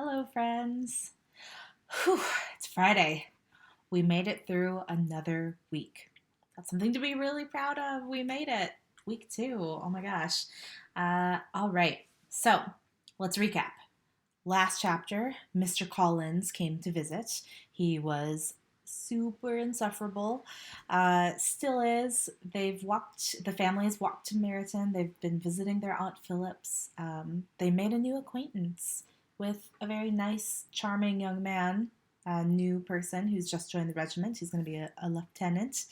Hello, friends. Whew, it's Friday. We made it through another week. That's something to be really proud of. We made it. Week two. Oh my gosh. All right. So let's recap. Last chapter, Mr. Collins came to visit. He was super insufferable. Still is. The family has walked to Meryton. They've been visiting their Aunt Phillips. They made a new acquaintance with a very nice, charming young man, a new person who's just joined the regiment. He's going to be a lieutenant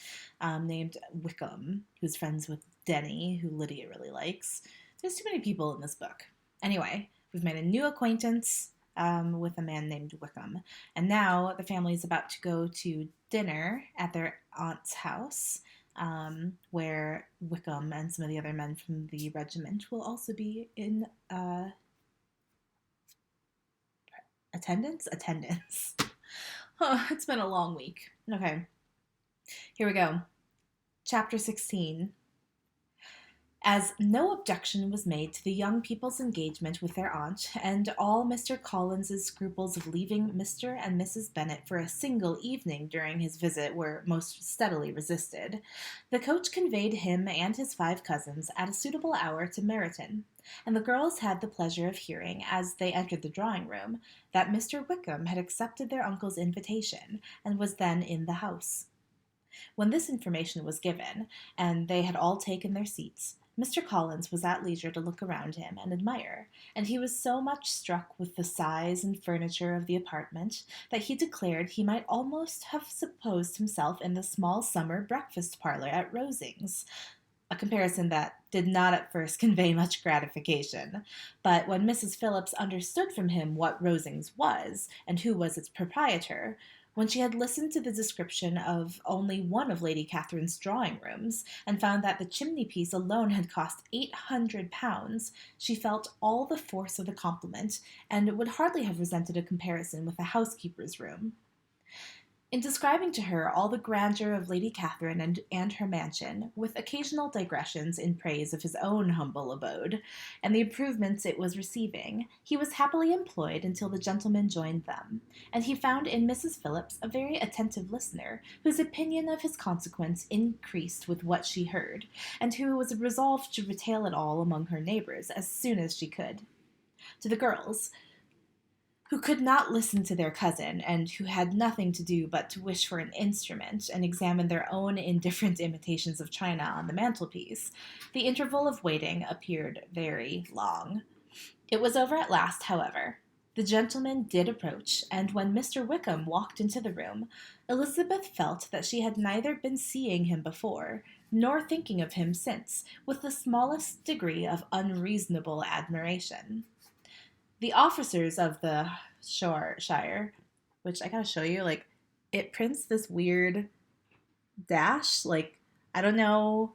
named Wickham, who's friends with Denny, who Lydia really likes. There's too many people in this book. Anyway, we've made a new acquaintance with a man named Wickham. And now the family is about to go to dinner at their aunt's house, where Wickham and some of the other men from the regiment will also be in attendance. Attendance. It's been a long week. Okay, here we go. Chapter 16. As no objection was made to the young people's engagement with their aunt, and all Mr. Collins's scruples of leaving Mr. and Mrs. Bennet for a single evening during his visit were most steadily resisted, the coach conveyed him and his 5 cousins at a suitable hour to Meryton, and the girls had the pleasure of hearing, as they entered the drawing-room, that Mr. Wickham had accepted their uncle's invitation, and was then in the house. When this information was given, and they had all taken their seats, Mr. Collins was at leisure to look around him and admire, and he was so much struck with the size and furniture of the apartment that he declared he might almost have supposed himself in the small summer breakfast parlour at Rosings, a comparison that did not at first convey much gratification. But when Mrs. Phillips understood from him what Rosings was, and who was its proprietor, when she had listened to the description of only one of Lady Catherine's drawing-rooms, and found that the chimney-piece alone had cost £800, she felt all the force of the compliment, and would hardly have resented a comparison with a housekeeper's room. In describing to her all the grandeur of Lady Catherine and her mansion, with occasional digressions in praise of his own humble abode, and the improvements it was receiving, he was happily employed until the gentlemen joined them, and he found in Mrs. Phillips a very attentive listener, whose opinion of his consequence increased with what she heard, and who was resolved to retail it all among her neighbours as soon as she could. To the girls, who could not listen to their cousin, and who had nothing to do but to wish for an instrument and examine their own indifferent imitations of china on the mantelpiece, the interval of waiting appeared very long. It was over at last, however. The gentleman did approach, and when Mr. Wickham walked into the room, Elizabeth felt that she had neither been seeing him before, nor thinking of him since, with the smallest degree of unreasonable admiration. The officers of the Shire, which I gotta show you, like, it prints this weird dash. Like, I don't know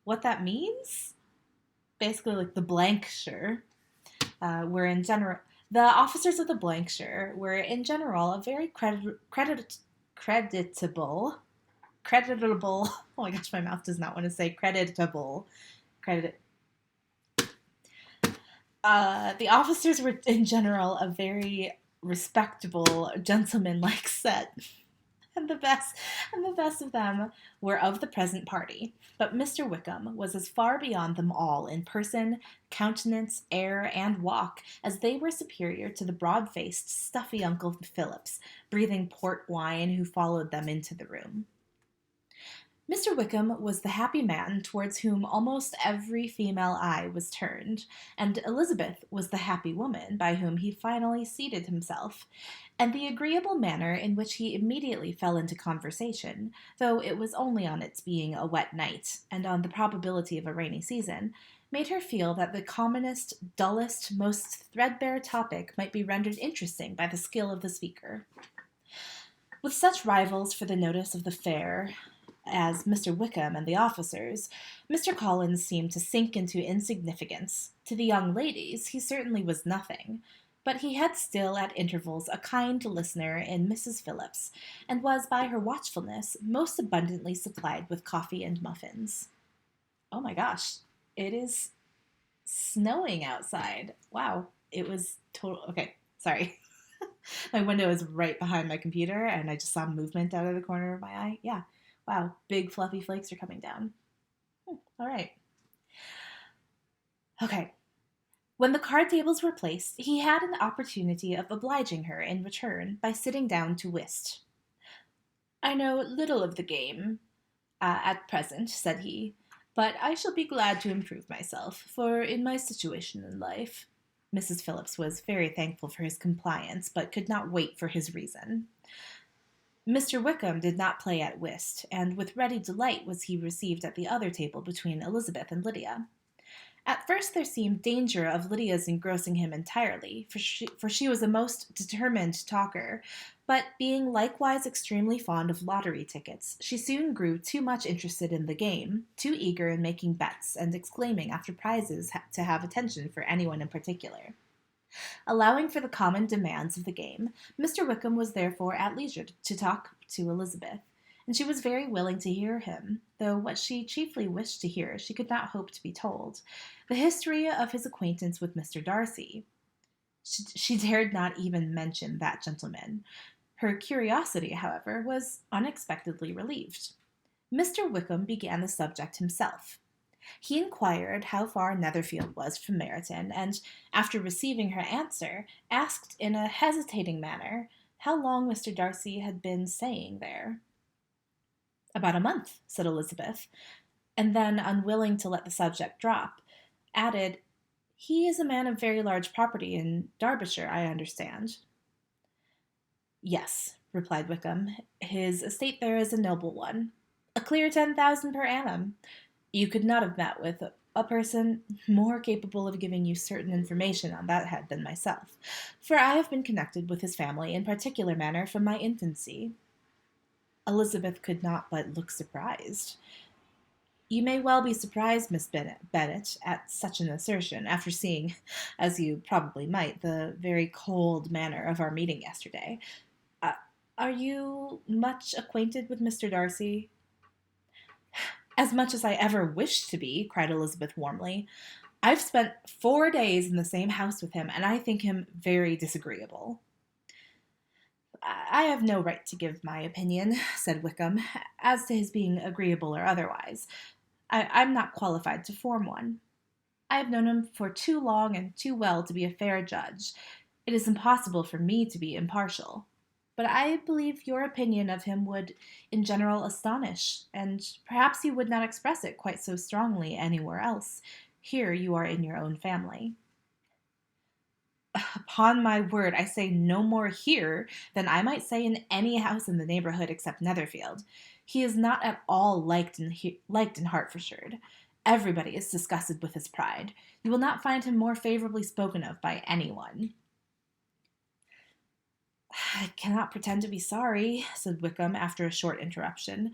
what that means. Basically, like the Blankshire, were in general. The officers of the Blankshire were in general a very creditable. Creditable. Oh my gosh, my mouth does not want to say creditable. Credit. The officers were in general a very respectable, gentleman-like set, and the best of them were of the present party. But Mr. Wickham was as far beyond them all in person, countenance, air, and walk as they were superior to the broad-faced, stuffy Uncle Phillips, breathing port wine, who followed them into the room. Mr. Wickham was the happy man towards whom almost every female eye was turned, and Elizabeth was the happy woman by whom he finally seated himself, and the agreeable manner in which he immediately fell into conversation, though it was only on its being a wet night, and on the probability of a rainy season, made her feel that the commonest, dullest, most threadbare topic might be rendered interesting by the skill of the speaker. With such rivals for the notice of the fair as Mr. Wickham and the officers, Mr. Collins seemed to sink into insignificance. To the young ladies he certainly was nothing, but he had still at intervals a kind listener in Mrs. Phillips, and was by her watchfulness most abundantly supplied with coffee and muffins. Oh my gosh, it is snowing outside. Wow, it was total. Okay, sorry. My window is right behind my computer, and I just saw movement out of the corner of my eye. Yeah. Wow, big fluffy flakes are coming down. All right. Okay. When the card tables were placed, he had an opportunity of obliging her in return by sitting down to whist. I know little of the game at present, said he, but I shall be glad to improve myself, for in my situation in life. Mrs. Phillips was very thankful for his compliance, but could not wait for his reason. Mr. Wickham did not play at whist, and with ready delight was he received at the other table between Elizabeth and Lydia. At first there seemed danger of Lydia's engrossing him entirely, for she was a most determined talker, but being likewise extremely fond of lottery tickets, she soon grew too much interested in the game, too eager in making bets and exclaiming after prizes to have attention for anyone in particular. Allowing for the common demands of the game, Mr. Wickham was therefore at leisure to talk to Elizabeth, and she was very willing to hear him, though what she chiefly wished to hear she could not hope to be told, the history of his acquaintance with Mr. Darcy. She dared not even mention that gentleman. Her curiosity, however, was unexpectedly relieved. Mr. Wickham began the subject himself. He inquired how far Netherfield was from Meryton, and, after receiving her answer, asked in a hesitating manner how long Mr. Darcy had been staying there. About a month, said Elizabeth, and then, unwilling to let the subject drop, added, he is a man of very large property in Derbyshire, I understand. Yes, replied Wickham, his estate there is a noble one. A clear 10,000 per annum. You could not have met with a person more capable of giving you certain information on that head than myself, for I have been connected with his family in particular manner from my infancy. Elizabeth could not but look surprised. You may well be surprised, Miss Bennet, at such an assertion, after seeing, as you probably might, the very cold manner of our meeting yesterday. Are you much acquainted with Mr. Darcy? As much as I ever wished to be, cried Elizabeth warmly. I've spent 4 days in the same house with him, and I think him very disagreeable. I have no right to give my opinion, said Wickham, as to his being agreeable or otherwise. I'm not qualified to form one. I have known him for too long and too well to be a fair judge. It is impossible for me to be impartial. But I believe your opinion of him would, in general, astonish, and perhaps you would not express it quite so strongly anywhere else. Here you are in your own family. Upon my word, I say no more here than I might say in any house in the neighborhood except Netherfield. He is not at all liked in Hertfordshire. Everybody is disgusted with his pride. You will not find him more favorably spoken of by anyone. I cannot pretend to be sorry, said Wickham after a short interruption,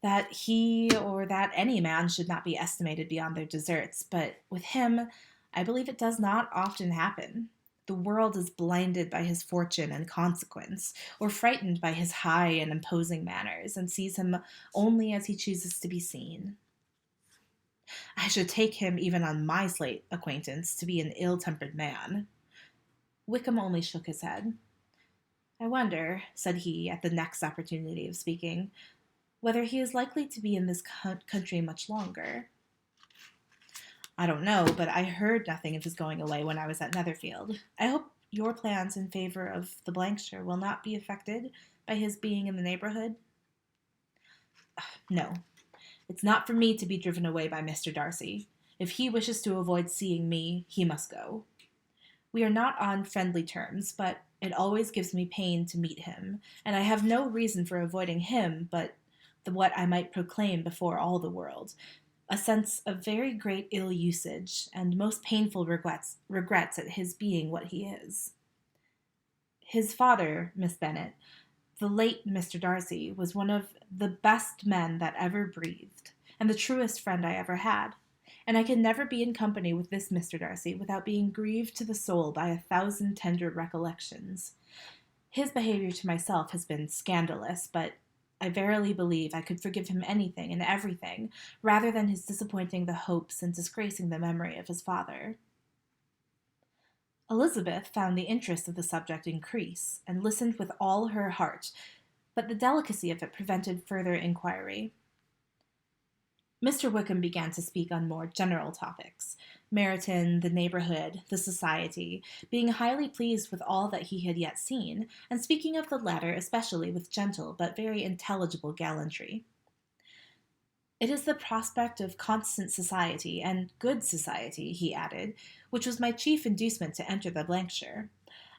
that he or that any man should not be estimated beyond their deserts, but with him, I believe it does not often happen. The world is blinded by his fortune and consequence, or frightened by his high and imposing manners, and sees him only as he chooses to be seen. I should take him, even on my slight acquaintance, to be an ill-tempered man. Wickham only shook his head. I wonder, said he, at the next opportunity of speaking, whether he is likely to be in this country much longer. I don't know, but I heard nothing of his going away when I was at Netherfield. I hope your plans in favor of the Blankshire will not be affected by his being in the neighborhood. No, it's not for me to be driven away by Mr. Darcy. If he wishes to avoid seeing me, he must go. We are not on friendly terms, but it always gives me pain to meet him, and I have no reason for avoiding him but what I might proclaim before all the world, a sense of very great ill usage, and most painful regrets at his being what he is. His father, Miss Bennet, the late Mr. Darcy, was one of the best men that ever breathed, and the truest friend I ever had, and I can never be in company with this Mr. Darcy without being grieved to the soul by 1,000 tender recollections. His behavior to myself has been scandalous, but I verily believe I could forgive him anything and everything, rather than his disappointing the hopes and disgracing the memory of his father. Elizabeth found the interest of the subject increase, and listened with all her heart, but the delicacy of it prevented further inquiry. Mr. Wickham began to speak on more general topics: Meryton, the neighborhood, the society, being highly pleased with all that he had yet seen, and speaking of the latter especially with gentle but very intelligible gallantry. It is the prospect of constant society, and good society, he added, which was my chief inducement to enter the Blankshire.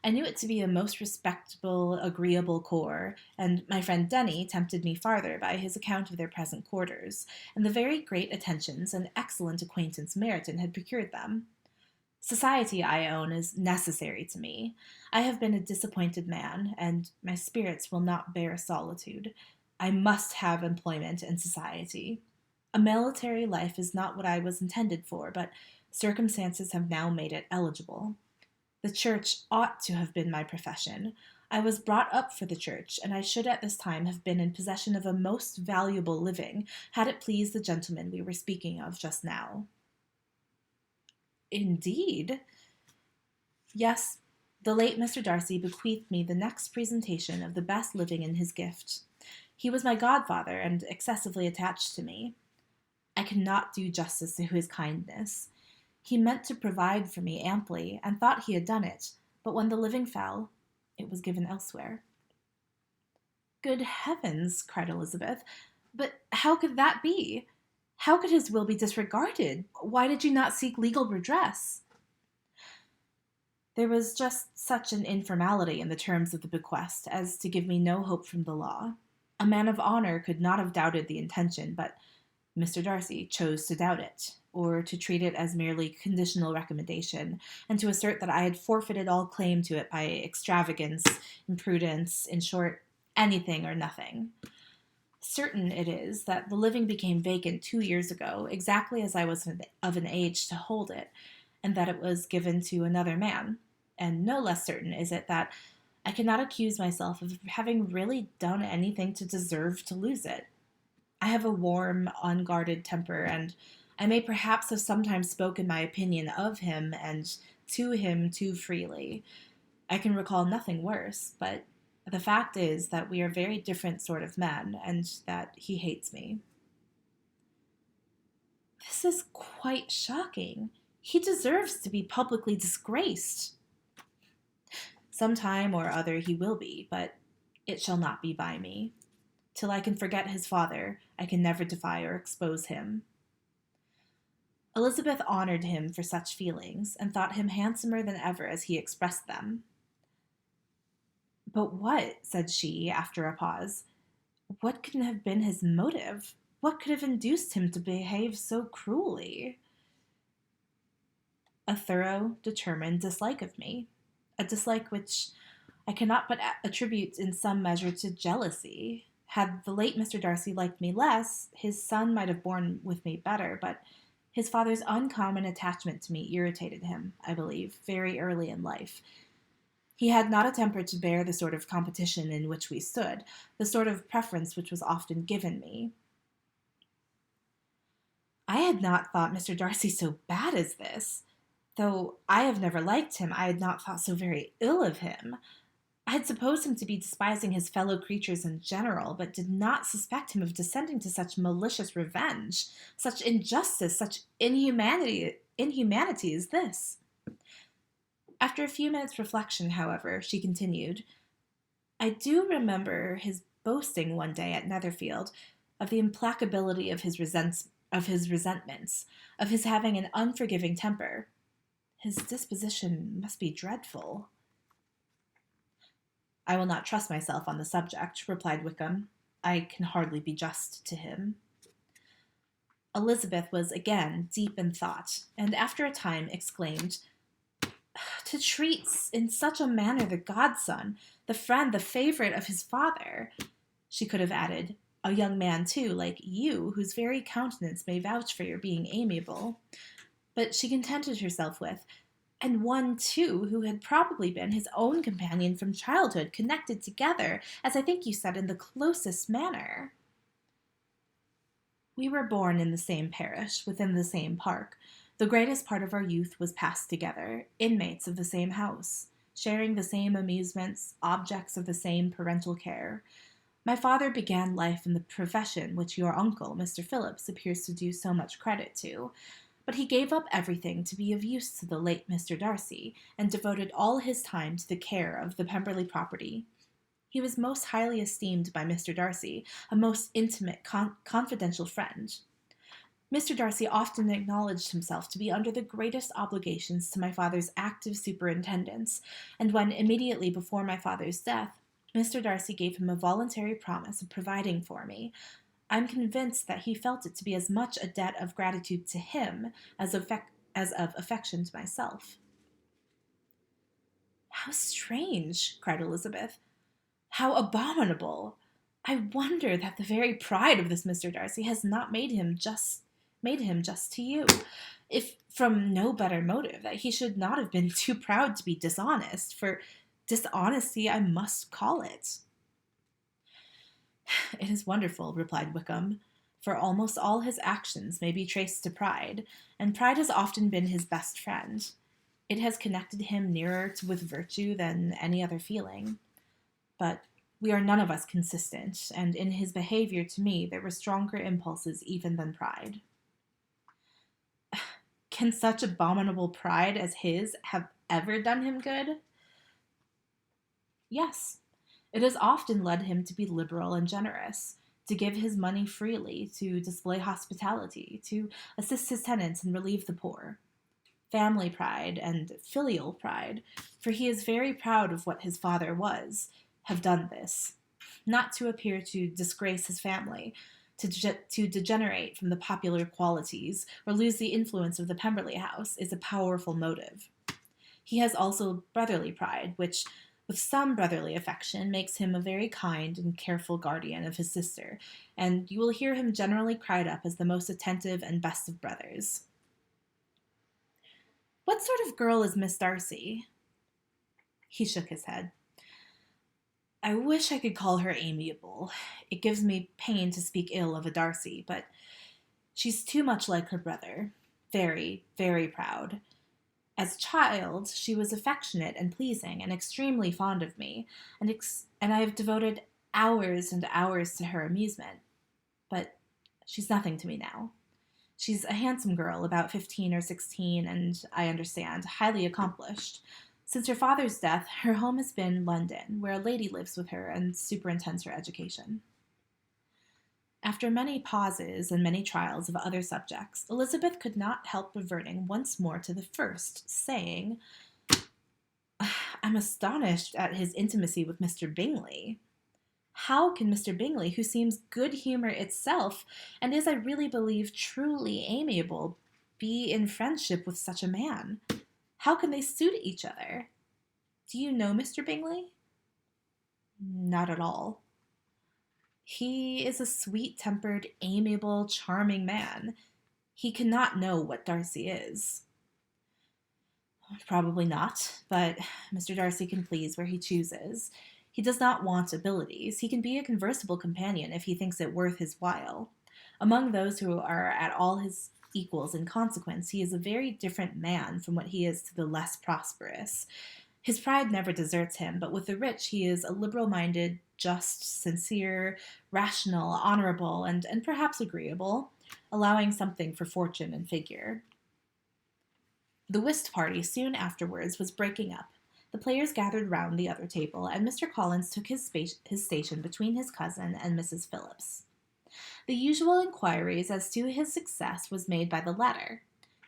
I knew it to be a most respectable, agreeable corps, and my friend Denny tempted me farther by his account of their present quarters, and the very great attentions and excellent acquaintance Meryton had procured them. Society, I own, is necessary to me. I have been a disappointed man, and my spirits will not bear solitude. I must have employment and society. A military life is not what I was intended for, but circumstances have now made it eligible. The church ought to have been my profession. I was brought up for the church, and I should at this time have been in possession of a most valuable living, had it pleased the gentleman we were speaking of just now. Indeed? Yes, the late Mr. Darcy bequeathed me the next presentation of the best living in his gift. He was my godfather, and excessively attached to me. I cannot do justice to his kindness. He meant to provide for me amply, and thought he had done it, but when the living fell, it was given elsewhere. Good heavens, cried Elizabeth, but how could that be? How could his will be disregarded? Why did you not seek legal redress? There was just such an informality in the terms of the bequest as to give me no hope from the law. A man of honor could not have doubted the intention, but Mr. Darcy chose to doubt it, or to treat it as merely conditional recommendation, and to assert that I had forfeited all claim to it by extravagance, imprudence, in short, anything or nothing. Certain it is that the living became vacant 2 years ago, exactly as I was of an age to hold it, and that it was given to another man. And no less certain is it that I cannot accuse myself of having really done anything to deserve to lose it. I have a warm, unguarded temper, and I may perhaps have sometimes spoken my opinion of him and to him too freely. I can recall nothing worse, but the fact is that we are very different sort of men, and that he hates me. This is quite shocking. He deserves to be publicly disgraced. Some time or other he will be, but it shall not be by me. Till I can forget his father, I can never defy or expose him. Elizabeth honored him for such feelings, and thought him handsomer than ever as he expressed them. But what, said she, after a pause, what can have been his motive? What could have induced him to behave so cruelly? A thorough, determined dislike of me, a dislike which I cannot but attribute in some measure to jealousy. Had the late Mr. Darcy liked me less, his son might have borne with me better, but his father's uncommon attachment to me irritated him, I believe, very early in life. He had not a temper to bear the sort of competition in which we stood, the sort of preference which was often given me. I had not thought Mr. Darcy so bad as this. Though I have never liked him, I had not thought so very ill of him. I had supposed him to be despising his fellow creatures in general, but did not suspect him of descending to such malicious revenge, such injustice, such inhumanity as this. After a few minutes' reflection, however, she continued, I do remember his boasting one day at Netherfield of the implacability of his resentments, of his having an unforgiving temper. His disposition must be dreadful. I will not trust myself on the subject, replied Wickham. I can hardly be just to him. Elizabeth was again deep in thought, and after a time exclaimed, To treat in such a manner the godson, the friend, the favorite of his father. She could have added, a young man, too, like you, whose very countenance may vouch for your being amiable. But she contented herself with, and one, too, who had probably been his own companion from childhood, connected together, as I think you said, in the closest manner. We were born in the same parish, within the same park, The greatest part of our youth was passed together, inmates of the same house, sharing the same amusements, objects of the same parental care. My father began life in the profession which your uncle, Mr. Phillips, appears to do so much credit to, but he gave up everything to be of use to the late Mr. Darcy, and devoted all his time to the care of the Pemberley property. He was most highly esteemed by Mr. Darcy, a most intimate, confidential friend. Mr. Darcy often acknowledged himself to be under the greatest obligations to my father's active superintendence, and when, immediately before my father's death, Mr. Darcy gave him a voluntary promise of providing for me, I'm convinced that he felt it to be as much a debt of gratitude to him as of affection to myself. How strange, cried Elizabeth. How abominable! I wonder that the very pride of this Mr. Darcy has not made him just to you, if from no better motive, that he should not have been too proud to be dishonest, for dishonesty I must call it. It is wonderful, replied Wickham, for almost all his actions may be traced to pride, and pride has often been his best friend. It has connected him nearer with virtue than any other feeling. But we are none of us consistent, and in his behavior to me there were stronger impulses even than pride. Can such abominable pride as his have ever done him good? Yes. It has often led him to be liberal and generous, to give his money freely, to display hospitality, to assist his tenants and relieve the poor. Family pride and filial pride, for he is very proud of what his father was, have done this, not to appear to disgrace his family, to degenerate from the popular qualities, or lose the influence of the Pemberley house, is a powerful motive. He has also brotherly pride, which, with some brotherly affection, makes him a very kind and careful guardian of his sister, and you will hear him generally cried up as the most attentive and best of brothers. What sort of girl is Miss Darcy? He shook his head. I wish I could call her amiable. It gives me pain to speak ill of a Darcy, but she's too much like her brother. Very, very proud. As a child, she was affectionate and pleasing and extremely fond of me, and I have devoted hours and hours to her amusement. But she's nothing to me now. She's a handsome girl, about 15 or 16, and, I understand, highly accomplished. Since her father's death, her home has been London, where a lady lives with her and superintends her education. After many pauses and many trials of other subjects, Elizabeth could not help reverting once more to the first, saying, I'm astonished at his intimacy with Mr. Bingley. How can Mr. Bingley, who seems good humour itself, and is, I really believe, truly amiable, be in friendship with such a man? How can they suit each other? Do you know Mr. Bingley? Not at all. He is a sweet-tempered, amiable, charming man. He cannot know what Darcy is. Probably not, but Mr. Darcy can please where he chooses. He does not want abilities. He can be a conversable companion if he thinks it worth his while. Among those who are at all his equals in consequence, he is a very different man from what he is to the less prosperous. His pride never deserts him, but with the rich he is a liberal-minded, just, sincere, rational, honorable, and perhaps agreeable, allowing something for fortune and figure. The whist party soon afterwards was breaking up. The players gathered round the other table, and Mr. Collins took his station between his cousin and Mrs. Phillips. The usual inquiries as to his success was made by the latter.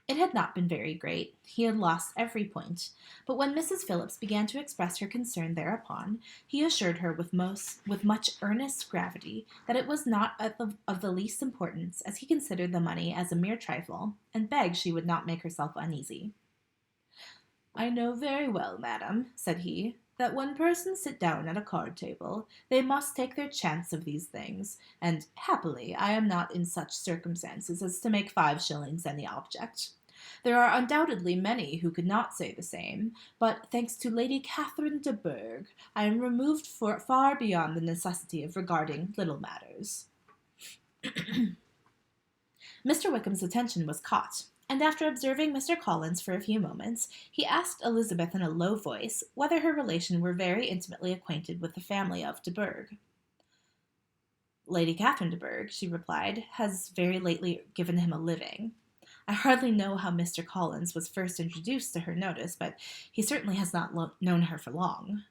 It had not been very great. He had lost every point. But when Mrs. Phillips began to express her concern thereupon, he assured her with much earnest gravity that it was not of the least importance, as he considered the money as a mere trifle, and begged she would not make herself uneasy. I know very well, madam, said he, that when persons sit down at a card-table, they must take their chance of these things, and, happily, I am not in such circumstances as to make 5 shillings any object. There are undoubtedly many who could not say the same, but, thanks to Lady Catherine de Bourgh, I am removed far beyond the necessity of regarding little matters. Mr. Wickham's attention was caught. and after observing Mr. Collins for a few moments, he asked Elizabeth in a low voice whether her relation were very intimately acquainted with the family of de Bourgh. Lady Catherine de Bourgh, she replied, has very lately given him a living. I hardly know how Mr. Collins was first introduced to her notice, but he certainly has not known her for long.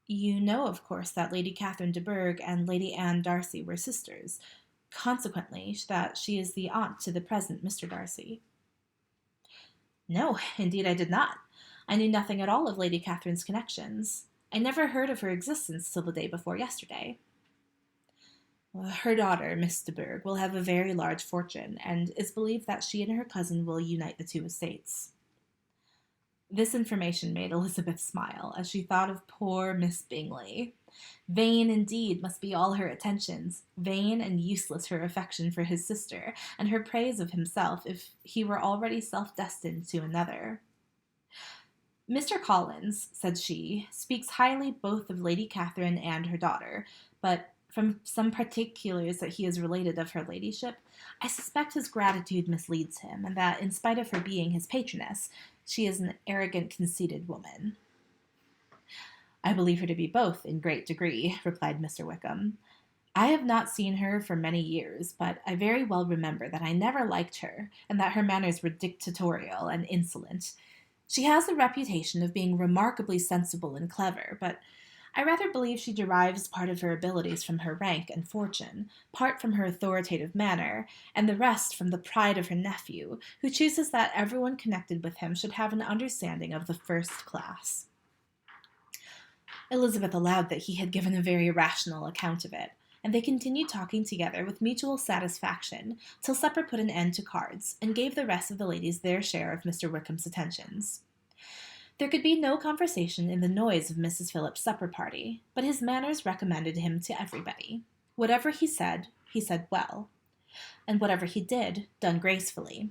You know, of course, that Lady Catherine de Bourgh and Lady Anne Darcy were sisters. Consequently, that she is the aunt to the present Mr. Darcy. No, indeed I did not. I knew nothing at all of Lady Catherine's connections. I never heard of her existence till the day before yesterday. Her daughter, Miss de Bourgh, will have a very large fortune, and is believed that she and her cousin will unite the two estates. This information made Elizabeth smile as she thought of poor Miss Bingley. Vain indeed must be all her attentions, vain and useless her affection for his sister, and her praise of himself if he were already self-destined to another. Mr. Collins, said she, speaks highly both of Lady Catherine and her daughter, but from some particulars that he has related of her ladyship, I suspect his gratitude misleads him, and that, in spite of her being his patroness, she is an arrogant, conceited woman. I believe her to be both, in great degree, replied Mr. Wickham. I have not seen her for many years, but I very well remember that I never liked her, and that her manners were dictatorial and insolent. She has the reputation of being remarkably sensible and clever, but I rather believe she derives part of her abilities from her rank and fortune, part from her authoritative manner, and the rest from the pride of her nephew, who chooses that everyone connected with him should have an understanding of the first class. Elizabeth allowed that he had given a very rational account of it, and they continued talking together with mutual satisfaction till supper put an end to cards, and gave the rest of the ladies their share of Mr. Wickham's attentions. There could be no conversation in the noise of Mrs. Phillips's supper party, but his manners recommended him to everybody. Whatever he said well, and whatever he did, done gracefully.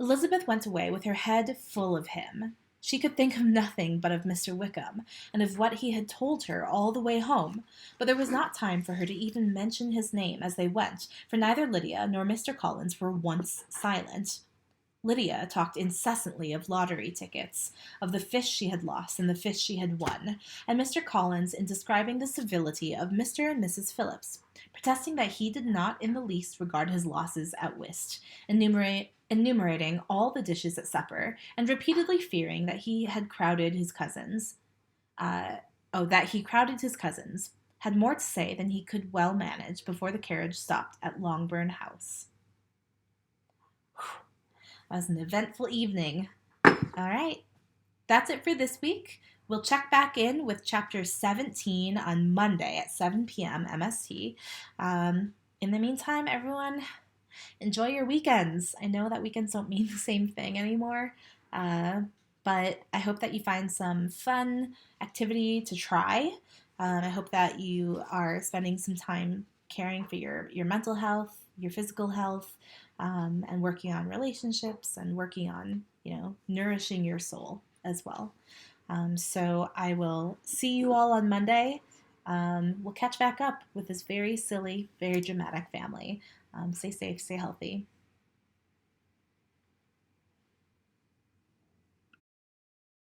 Elizabeth went away with her head full of him. She could think of nothing but of Mr. Wickham, and of what he had told her all the way home, but there was not time for her to even mention his name as they went, for neither Lydia nor Mr. Collins were once silent. Lydia talked incessantly of lottery tickets, of the fish she had lost and the fish she had won, and Mr. Collins in describing the civility of Mr. and Mrs. Phillips, protesting that he did not in the least regard his losses at whist, enumerating all the dishes at supper, and repeatedly fearing that he had crowded his cousins. Had more to say than he could well manage before the carriage stopped at Longbourn House. That was an eventful evening. All right, that's it for this week. We'll check back in with chapter 17 on Monday at 7 p.m. MST. In the meantime, everyone, enjoy your weekends. I know that weekends don't mean the same thing anymore, but I hope that you find some fun activity to try. I hope that you are spending some time caring for your mental health, your physical health, and working on relationships and working on, nourishing your soul as well. So I will see you all on Monday. We'll catch back up with this very silly, very dramatic family. Stay safe, stay healthy.